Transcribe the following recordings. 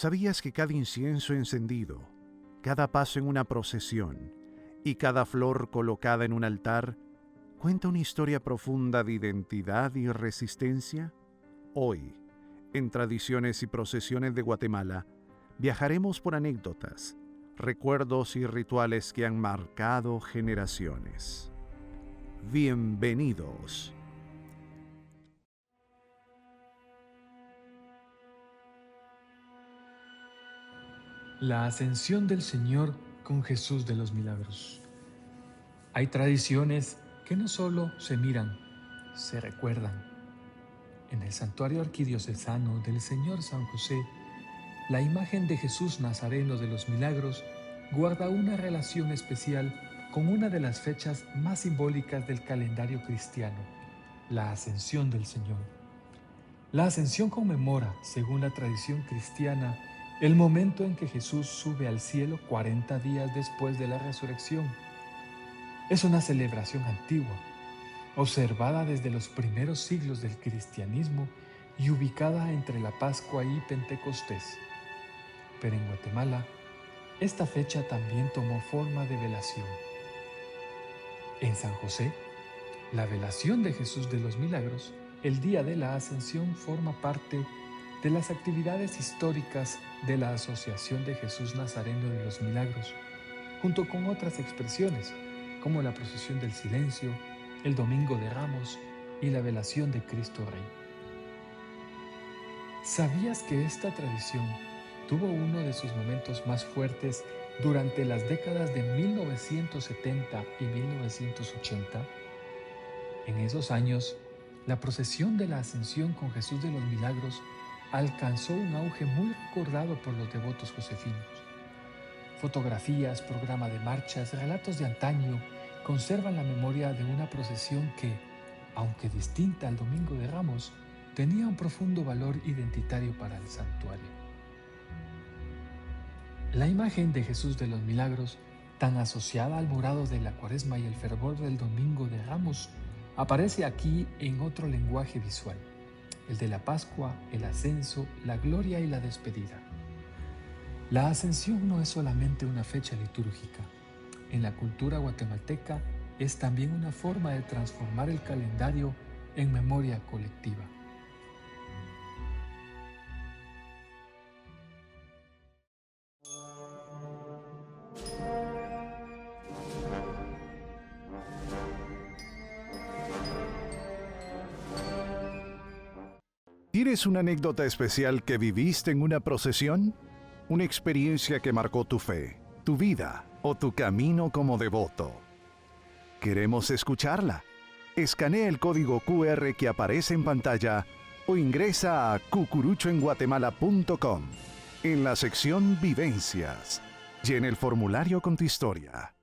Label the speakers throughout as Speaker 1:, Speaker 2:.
Speaker 1: ¿Sabías que cada incienso encendido, cada paso en una procesión y cada flor colocada en un altar cuenta una historia profunda de identidad y resistencia? Hoy, en Tradiciones y Procesiones de Guatemala, viajaremos por anécdotas, recuerdos y rituales que han marcado generaciones. Bienvenidos.
Speaker 2: La ascensión del Señor con Jesús de los Milagros. Hay tradiciones que no solo se miran, se recuerdan. En el santuario arquidiocesano del Señor San José, la imagen de Jesús Nazareno de los Milagros guarda una relación especial con una de las fechas más simbólicas del calendario cristiano, la ascensión del Señor. La ascensión conmemora, según la tradición cristiana, el momento en que Jesús sube al cielo 40 días después de la resurrección. Es una celebración antigua, observada desde los primeros siglos del cristianismo y ubicada entre la Pascua y Pentecostés. Pero en Guatemala, esta fecha también tomó forma de velación. En San José, la velación de Jesús de los Milagros, el día de la Ascensión, forma parte de las actividades históricas de la Asociación de Jesús Nazareno de los Milagros, junto con otras expresiones, como la procesión del silencio, el Domingo de Ramos y la velación de Cristo Rey. ¿Sabías que esta tradición tuvo uno de sus momentos más fuertes durante las décadas de 1970 y 1980? En esos años, la procesión de la Ascensión con Jesús de los Milagros alcanzó un auge muy recordado por los devotos josefinos. Fotografías, programa de marchas, relatos de antaño conservan la memoria de una procesión que, aunque distinta al Domingo de Ramos, tenía un profundo valor identitario para el santuario. La imagen de Jesús de los Milagros, tan asociada al morado de la Cuaresma y el fervor del Domingo de Ramos, aparece aquí en otro lenguaje visual, el de la Pascua, el ascenso, la gloria y la despedida. La ascensión no es solamente una fecha litúrgica. En la cultura guatemalteca es también una forma de transformar el calendario en memoria colectiva.
Speaker 1: ¿Tienes una anécdota especial que viviste en una procesión? ¿Una experiencia que marcó tu fe, tu vida o tu camino como devoto? Queremos escucharla. Escanea el código QR que aparece en pantalla o ingresa a cucuruchoenguatemala.com. En la sección Vivencias, llena el formulario con tu historia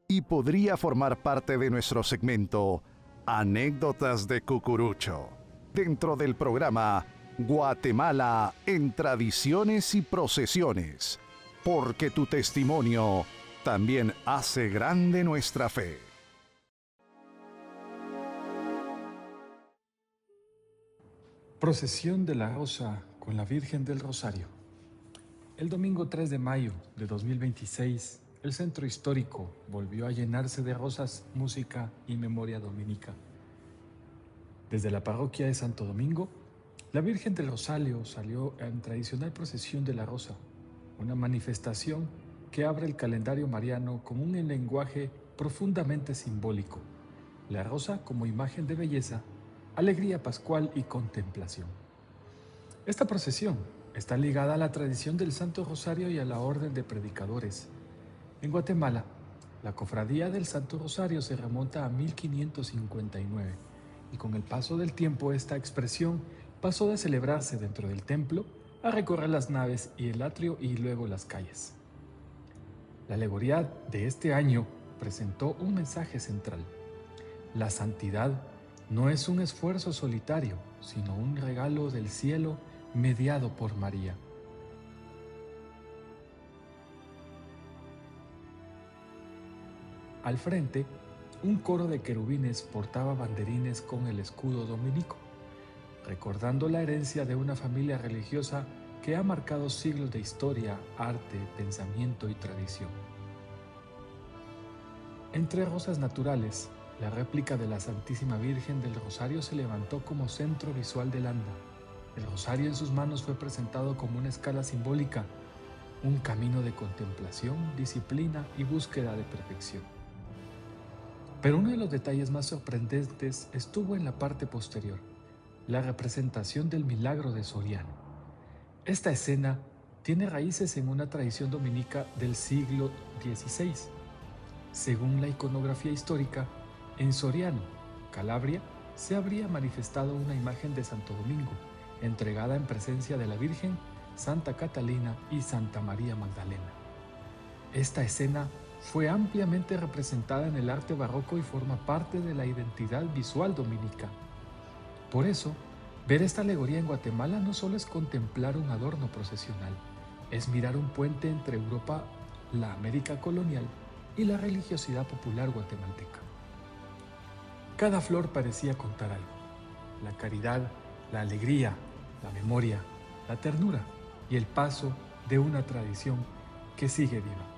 Speaker 1: y podría formar parte de nuestro segmento Anécdotas de Cucurucho, dentro del programa Guatemala en Tradiciones y Procesiones, porque tu testimonio también hace grande nuestra fe.
Speaker 2: Procesión de la Rosa con la Virgen del Rosario. El domingo 3 de mayo de 2026, el centro histórico volvió a llenarse de rosas, música y memoria dominica. Desde la parroquia de Santo Domingo, la Virgen del Rosario salió en tradicional procesión de la Rosa, una manifestación que abre el calendario mariano con un lenguaje profundamente simbólico. La rosa como imagen de belleza, alegría pascual y contemplación. Esta procesión está ligada a la tradición del Santo Rosario y a la Orden de Predicadores. En Guatemala, la Cofradía del Santo Rosario se remonta a 1559 y con el paso del tiempo esta expresión pasó de celebrarse dentro del templo a recorrer las naves y el atrio y luego las calles. La alegoría de este año presentó un mensaje central. La santidad no es un esfuerzo solitario, sino un regalo del cielo mediado por María. Al frente, un coro de querubines portaba banderines con el escudo dominico, recordando la herencia de una familia religiosa que ha marcado siglos de historia, arte, pensamiento y tradición. Entre rosas naturales, la réplica de la Santísima Virgen del Rosario se levantó como centro visual del anda. El rosario en sus manos fue presentado como una escala simbólica, un camino de contemplación, disciplina y búsqueda de perfección. Pero uno de los detalles más sorprendentes estuvo en la parte posterior, la representación del milagro de Soriano. Esta escena tiene raíces en una tradición dominica del siglo XVI. Según la iconografía histórica, en Soriano, Calabria, se habría manifestado una imagen de Santo Domingo, entregada en presencia de la Virgen, Santa Catalina y Santa María Magdalena. Esta escena fue ampliamente representada en el arte barroco y forma parte de la identidad visual dominica. Por eso, ver esta alegoría en Guatemala no solo es contemplar un adorno procesional, es mirar un puente entre Europa, la América colonial y la religiosidad popular guatemalteca. Cada flor parecía contar algo: la caridad, la alegría, la memoria, la ternura y el paso de una tradición que sigue viva.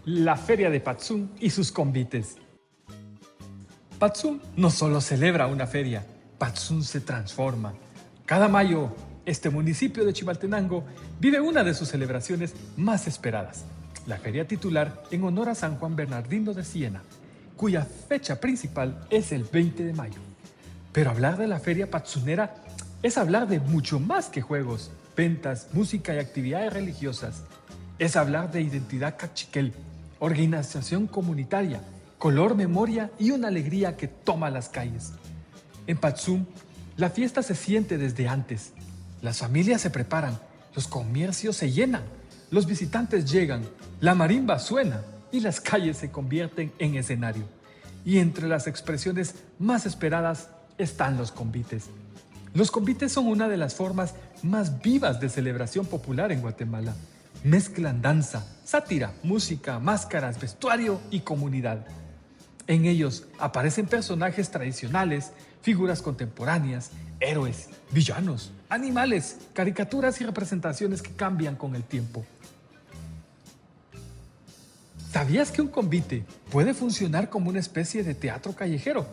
Speaker 2: La Feria de Patzum y sus convites. Patzum no solo celebra una feria, Patzum se transforma. Cada mayo, este municipio de Chimaltenango vive una de sus celebraciones más esperadas, la feria titular en honor a San Juan Bernardino de Siena, cuya fecha principal es el 20 de mayo. Pero hablar de la feria patzunera es hablar de mucho más que juegos, ventas, música y actividades religiosas. Es hablar de identidad cachiquel, organización comunitaria, color, memoria y una alegría que toma las calles. En Patzum, la fiesta se siente desde antes. Las familias se preparan, los comercios se llenan, los visitantes llegan, la marimba suena y las calles se convierten en escenario. Y entre las expresiones más esperadas están los convites. Los convites son una de las formas más vivas de celebración popular en Guatemala. Mezclan danza, sátira, música, máscaras, vestuario y comunidad. En ellos aparecen personajes tradicionales, figuras contemporáneas, héroes, villanos, animales, caricaturas y representaciones que cambian con el tiempo. ¿Sabías que un convite puede funcionar como una especie de teatro callejero?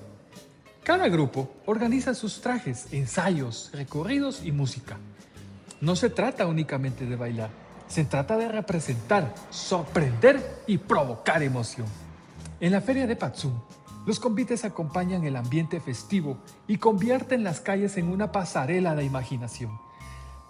Speaker 2: Cada grupo organiza sus trajes, ensayos, recorridos y música. No se trata únicamente de bailar, se trata de representar, sorprender y provocar emoción. En la feria de Patzum, los convites acompañan el ambiente festivo y convierten las calles en una pasarela de imaginación.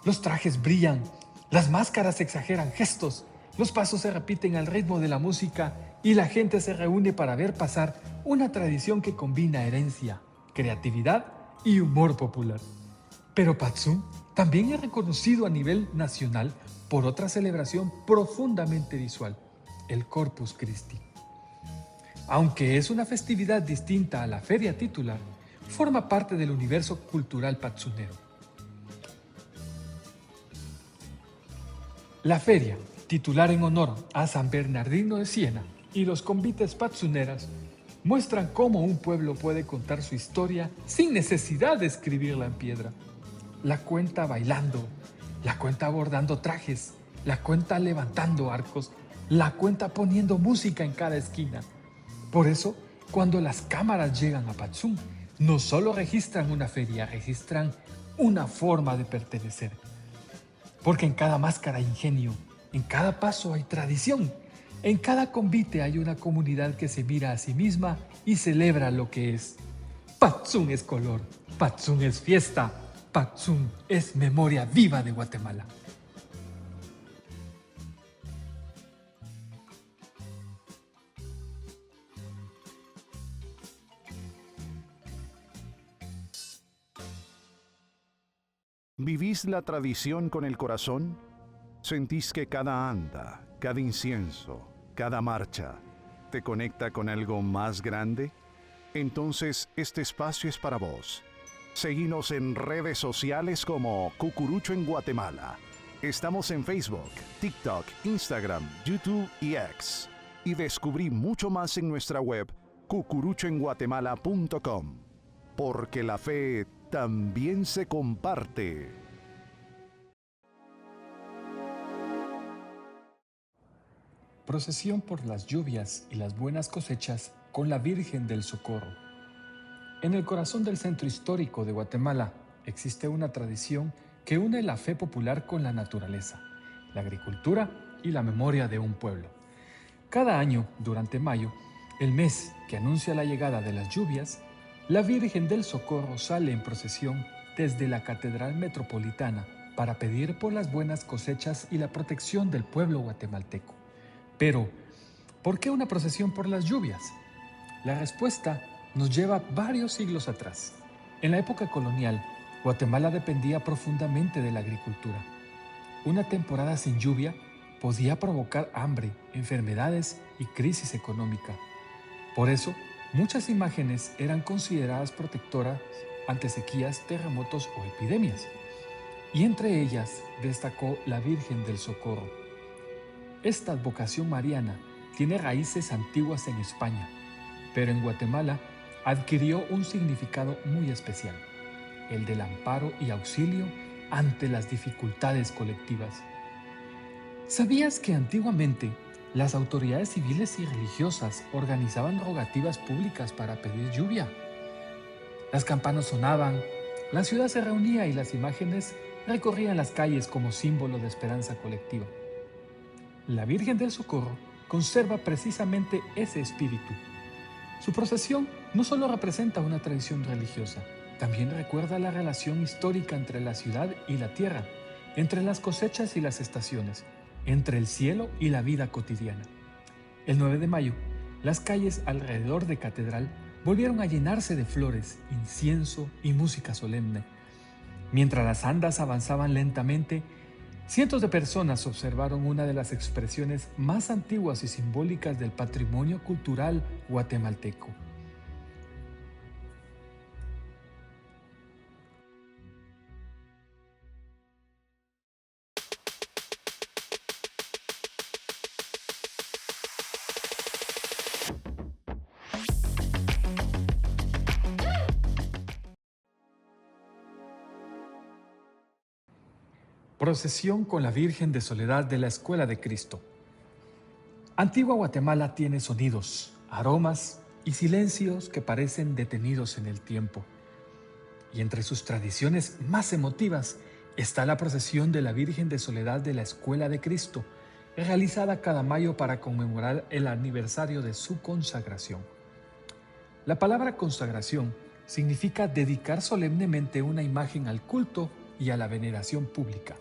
Speaker 2: Los trajes brillan, las máscaras exageran gestos, los pasos se repiten al ritmo de la música y la gente se reúne para ver pasar una tradición que combina herencia, creatividad y humor popular. Pero Patzum también es reconocido a nivel nacional por otra celebración profundamente visual, el Corpus Christi. Aunque es una festividad distinta a la feria titular, forma parte del universo cultural patzunero. La feria titular en honor a San Bernardino de Siena, y los convites patzuneras muestran cómo un pueblo puede contar su historia sin necesidad de escribirla en piedra. La cuenta bailando, la cuenta bordando trajes, la cuenta levantando arcos, la cuenta poniendo música en cada esquina. Por eso, cuando las cámaras llegan a Patzum, no solo registran una feria, registran una forma de pertenecer. Porque en cada máscara hay ingenio, en cada paso hay tradición, en cada convite hay una comunidad que se mira a sí misma y celebra lo que es. Patzum es color, Patzum es fiesta, Patzum es memoria viva de Guatemala.
Speaker 1: ¿Vivís la tradición con el corazón? ¿Sentís que cada anda, cada incienso, cada marcha te conecta con algo más grande? Entonces este espacio es para vos. Seguinos en redes sociales como Cucurucho en Guatemala. Estamos en Facebook, TikTok, Instagram, YouTube y X. Y descubrí mucho más en nuestra web cucuruchoenguatemala.com. Porque la fe también se comparte.
Speaker 2: Procesión por las lluvias y las buenas cosechas con la Virgen del Socorro. En el corazón del centro histórico de Guatemala existe una tradición que une la fe popular con la naturaleza, la agricultura y la memoria de un pueblo. Cada año, durante mayo, el mes que anuncia la llegada de las lluvias, la Virgen del Socorro sale en procesión desde la Catedral Metropolitana para pedir por las buenas cosechas y la protección del pueblo guatemalteco. Pero, ¿por qué una procesión por las lluvias? La respuesta nos lleva varios siglos atrás. En la época colonial, Guatemala dependía profundamente de la agricultura. Una temporada sin lluvia podía provocar hambre, enfermedades y crisis económica. Por eso, muchas imágenes eran consideradas protectoras ante sequías, terremotos o epidemias. Y entre ellas destacó la Virgen del Socorro. Esta advocación mariana tiene raíces antiguas en España, pero en Guatemala adquirió un significado muy especial, el del amparo y auxilio ante las dificultades colectivas. ¿Sabías que antiguamente las autoridades civiles y religiosas organizaban rogativas públicas para pedir lluvia? Las campanas sonaban, la ciudad se reunía y las imágenes recorrían las calles como símbolo de esperanza colectiva. La Virgen del Socorro conserva precisamente ese espíritu. Su procesión no solo representa una tradición religiosa, también recuerda la relación histórica entre la ciudad y la tierra, entre las cosechas y las estaciones, entre el cielo y la vida cotidiana. El 9 de mayo, las calles alrededor de Catedral volvieron a llenarse de flores, incienso y música solemne. Mientras las andas avanzaban lentamente, cientos de personas observaron una de las expresiones más antiguas y simbólicas del patrimonio cultural guatemalteco. Procesión con la Virgen de Soledad de la Escuela de Cristo. Antigua Guatemala tiene sonidos, aromas y silencios que parecen detenidos en el tiempo. Y entre sus tradiciones más emotivas está la procesión de la Virgen de Soledad de la Escuela de Cristo, realizada cada mayo para conmemorar el aniversario de su consagración. La palabra consagración significa dedicar solemnemente una imagen al culto y a la veneración pública.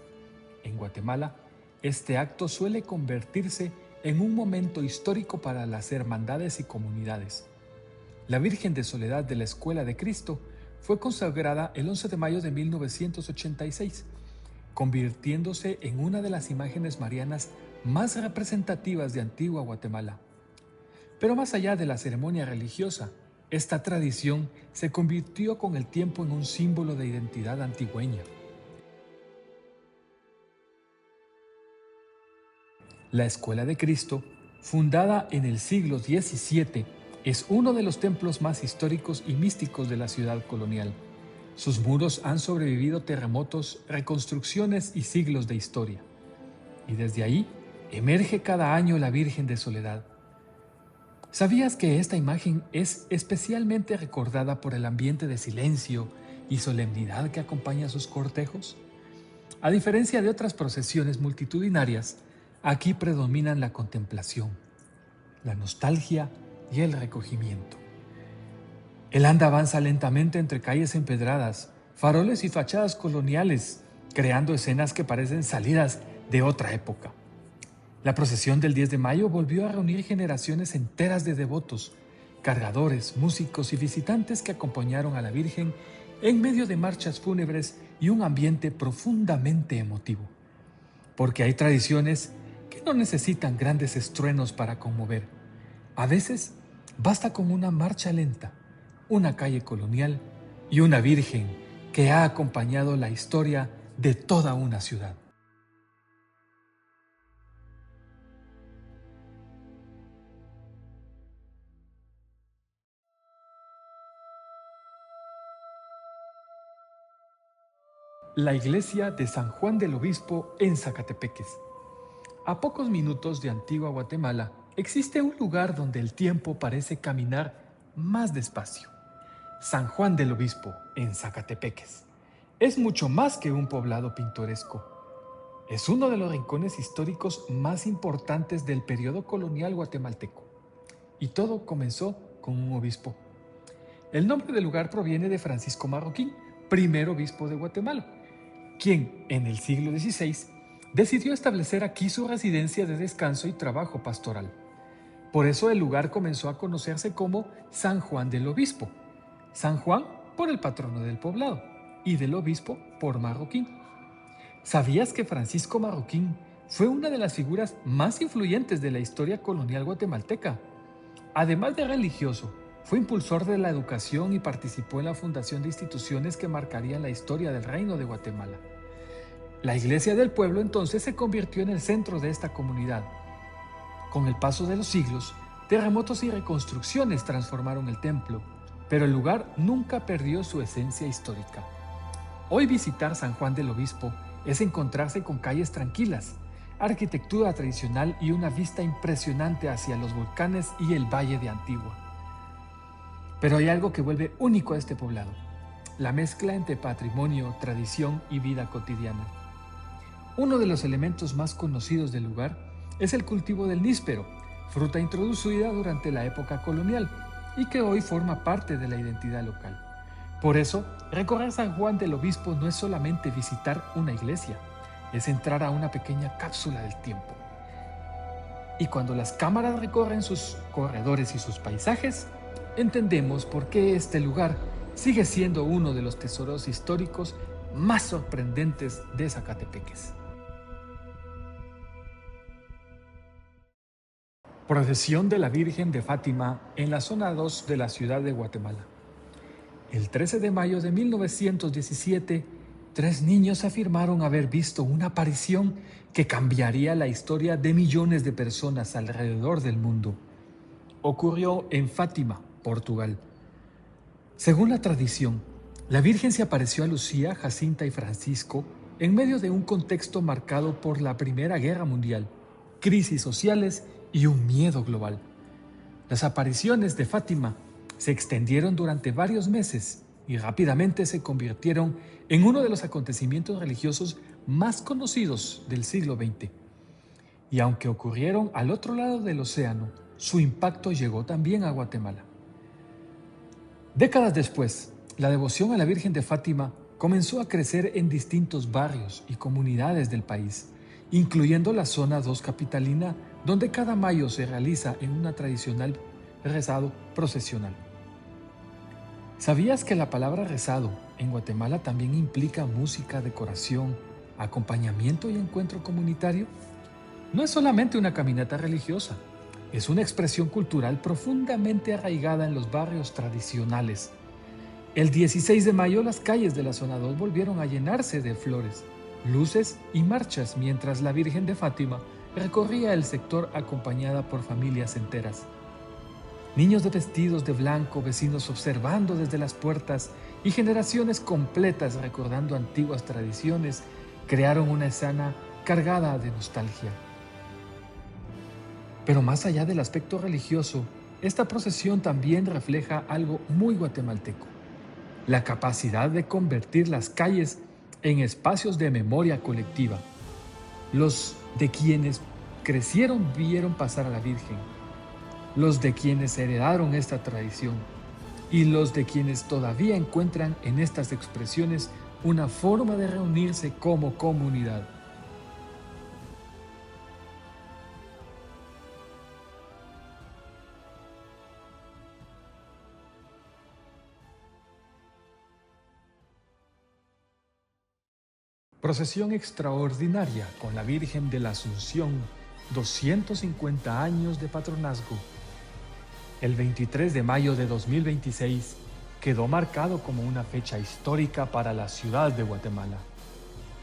Speaker 2: En Guatemala, este acto suele convertirse en un momento histórico para las hermandades y comunidades. La Virgen de Soledad de la Escuela de Cristo fue consagrada el 11 de mayo de 1986, convirtiéndose en una de las imágenes marianas más representativas de Antigua Guatemala. Pero más allá de la ceremonia religiosa, esta tradición se convirtió con el tiempo en un símbolo de identidad antigüeña. La Escuela de Cristo, fundada en el siglo XVII, es uno de los templos más históricos y místicos de la ciudad colonial. Sus muros han sobrevivido terremotos, reconstrucciones y siglos de historia. Y desde ahí emerge cada año la Virgen de Soledad. ¿Sabías que esta imagen es especialmente recordada por el ambiente de silencio y solemnidad que acompaña sus cortejos? A diferencia de otras procesiones multitudinarias, aquí predominan la contemplación, la nostalgia y el recogimiento. El anda avanza lentamente entre calles empedradas, faroles y fachadas coloniales, creando escenas que parecen salidas de otra época. La procesión del 10 de mayo volvió a reunir generaciones enteras de devotos, cargadores, músicos y visitantes que acompañaron a la Virgen en medio de marchas fúnebres y un ambiente profundamente emotivo. Porque hay tradiciones que no necesitan grandes estruendos para conmover. A veces basta con una marcha lenta, una calle colonial y una Virgen que ha acompañado la historia de toda una ciudad. La iglesia de San Juan del Obispo en Zacatepeques. A pocos minutos de Antigua Guatemala existe un lugar donde el tiempo parece caminar más despacio. San Juan del Obispo en Zacatepeques. Es mucho más que un poblado pintoresco. Es uno de los rincones históricos más importantes del periodo colonial guatemalteco. Y todo comenzó con un obispo. El nombre del lugar proviene de Francisco Marroquín, primer obispo de Guatemala, quien en el siglo XVI decidió establecer aquí su residencia de descanso y trabajo pastoral. Por eso el lugar comenzó a conocerse como San Juan del Obispo. San Juan por el patrono del poblado y del obispo por Marroquín. ¿Sabías que Francisco Marroquín fue una de las figuras más influyentes de la historia colonial guatemalteca? Además de religioso, fue impulsor de la educación y participó en la fundación de instituciones que marcarían la historia del Reino de Guatemala. La iglesia del pueblo entonces se convirtió en el centro de esta comunidad. Con el paso de los siglos, terremotos y reconstrucciones transformaron el templo, pero el lugar nunca perdió su esencia histórica. Hoy visitar San Juan del Obispo es encontrarse con calles tranquilas, arquitectura tradicional y una vista impresionante hacia los volcanes y el Valle de Antigua. Pero hay algo que vuelve único a este poblado: la mezcla entre patrimonio, tradición y vida cotidiana. Uno de los elementos más conocidos del lugar es el cultivo del níspero, fruta introducida durante la época colonial y que hoy forma parte de la identidad local. Por eso, recorrer San Juan del Obispo no es solamente visitar una iglesia, es entrar a una pequeña cápsula del tiempo. Y cuando las cámaras recorren sus corredores y sus paisajes, entendemos por qué este lugar sigue siendo uno de los tesoros históricos más sorprendentes de Zacatepeques. Procesión de la Virgen de Fátima en la zona 2 de la ciudad de Guatemala. El 13 de mayo de 1917, 3 niños afirmaron haber visto una aparición que cambiaría la historia de millones de personas alrededor del mundo. Ocurrió en Fátima, Portugal. Según la tradición, la Virgen se apareció a Lucía, Jacinta y Francisco en medio de un contexto marcado por la Primera Guerra Mundial, crisis sociales y un miedo global. Las apariciones de Fátima se extendieron durante varios meses y rápidamente se convirtieron en uno de los acontecimientos religiosos más conocidos del siglo XX. Y aunque ocurrieron al otro lado del océano, su impacto llegó también a Guatemala. Décadas después, la devoción a la Virgen de Fátima comenzó a crecer en distintos barrios y comunidades del país, incluyendo la zona 2 capitalina, donde cada mayo se realiza en una tradicional rezado procesional. ¿Sabías que la palabra rezado en Guatemala también implica música, decoración, acompañamiento y encuentro comunitario? No es solamente una caminata religiosa, es una expresión cultural profundamente arraigada en los barrios tradicionales. El 16 de mayo las calles de la zona 2 volvieron a llenarse de flores, luces y marchas mientras la Virgen de Fátima recorría el sector acompañada por familias enteras. Niños de vestidos de blanco, vecinos observando desde las puertas y generaciones completas recordando antiguas tradiciones crearon una escena cargada de nostalgia. Pero más allá del aspecto religioso, esta procesión también refleja algo muy guatemalteco: la capacidad de convertir las calles en espacios de memoria colectiva. Los de quienes crecieron vieron pasar a la Virgen, los de quienes heredaron esta tradición y los de quienes todavía encuentran en estas expresiones una forma de reunirse como comunidad. Procesión extraordinaria con la Virgen de la Asunción, 250 años de patronazgo. El 23 de mayo de 2026 quedó marcado como una fecha histórica para la ciudad de Guatemala.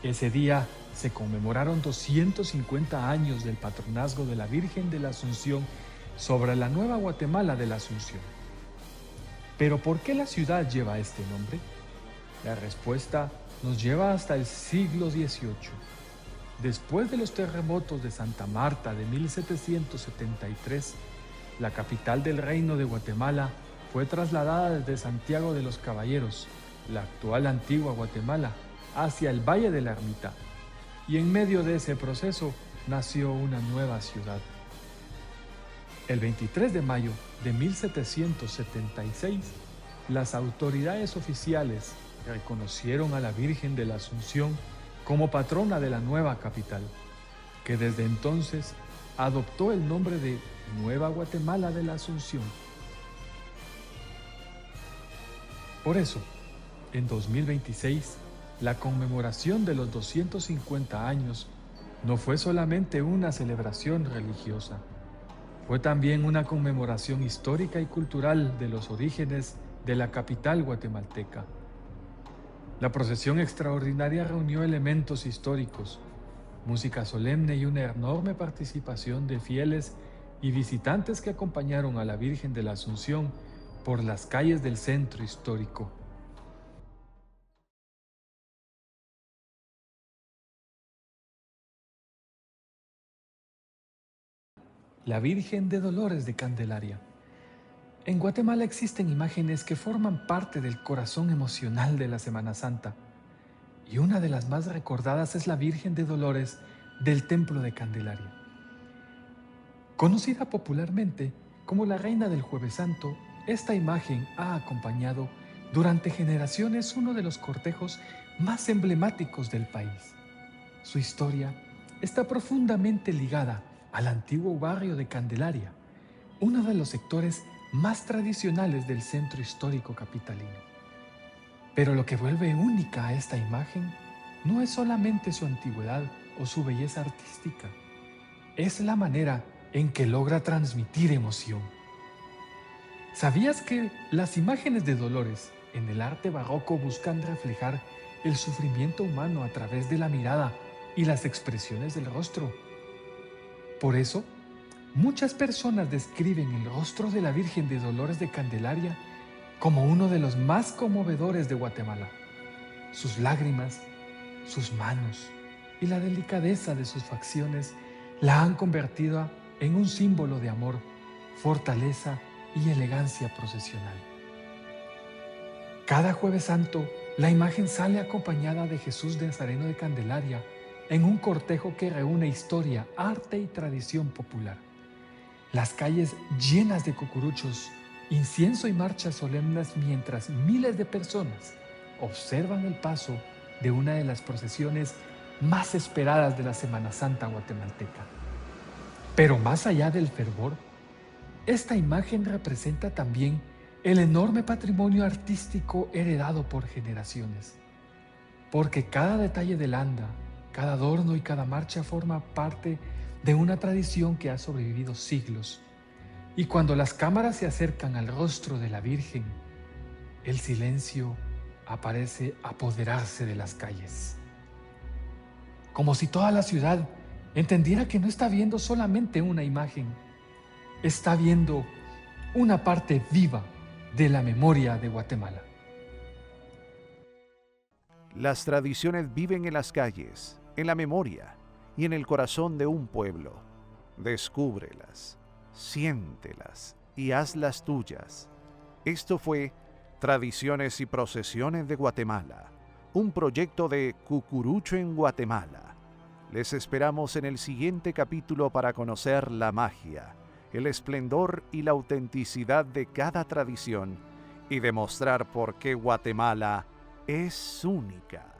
Speaker 2: Ese día se conmemoraron 250 años del patronazgo de la Virgen de la Asunción sobre la Nueva Guatemala de la Asunción. Pero ¿por qué la ciudad lleva este nombre? La respuesta nos lleva hasta el siglo XVIII. Después de los terremotos de Santa Marta de 1773, la capital del Reino de Guatemala fue trasladada desde Santiago de los Caballeros, la actual Antigua Guatemala, hacia el Valle de la Ermita. Y en medio de ese proceso nació una nueva ciudad. El 23 de mayo de 1776, las autoridades oficiales reconocieron a la Virgen de la Asunción como patrona de la nueva capital, que desde entonces adoptó el nombre de Nueva Guatemala de la Asunción. Por eso, en 2026, la conmemoración de los 250 años no fue solamente una celebración religiosa, fue también una conmemoración histórica y cultural de los orígenes de la capital guatemalteca. La procesión extraordinaria reunió elementos históricos, música solemne y una enorme participación de fieles y visitantes que acompañaron a la Virgen de la Asunción por las calles del centro histórico. La Virgen de Dolores de Candelaria. En Guatemala existen imágenes que forman parte del corazón emocional de la Semana Santa, y una de las más recordadas es la Virgen de Dolores del Templo de Candelaria. Conocida popularmente como la Reina del Jueves Santo, esta imagen ha acompañado durante generaciones uno de los cortejos más emblemáticos del país. Su historia está profundamente ligada al antiguo barrio de Candelaria, uno de los sectores más tradicionales del centro histórico capitalino. Pero lo que vuelve única a esta imagen no es solamente su antigüedad o su belleza artística, es la manera en que logra transmitir emoción. ¿Sabías que las imágenes de Dolores en el arte barroco buscan reflejar el sufrimiento humano a través de la mirada y las expresiones del rostro? Por eso, muchas personas describen el rostro de la Virgen de Dolores de Candelaria como uno de los más conmovedores de Guatemala. Sus lágrimas, sus manos y la delicadeza de sus facciones la han convertido en un símbolo de amor, fortaleza y elegancia procesional. Cada Jueves Santo, la imagen sale acompañada de Jesús Nazareno de Candelaria en un cortejo que reúne historia, arte y tradición popular. Las calles llenas de cucuruchos, incienso y marchas solemnes, mientras miles de personas observan el paso de una de las procesiones más esperadas de la Semana Santa guatemalteca. Pero más allá del fervor, esta imagen representa también el enorme patrimonio artístico heredado por generaciones, porque cada detalle del anda, cada adorno y cada marcha forma parte de una tradición que ha sobrevivido siglos. Y cuando las cámaras se acercan al rostro de la Virgen, el silencio parece apoderarse de las calles, como si toda la ciudad entendiera que no está viendo solamente una imagen, está viendo una parte viva de la memoria de Guatemala.
Speaker 1: Las tradiciones viven en las calles, en la memoria y en el corazón de un pueblo. Descúbrelas, siéntelas y hazlas tuyas. Esto fue Tradiciones y Procesiones de Guatemala, un proyecto de Cucurucho en Guatemala. Les esperamos en el siguiente capítulo para conocer la magia, el esplendor y la autenticidad de cada tradición y demostrar por qué Guatemala es única.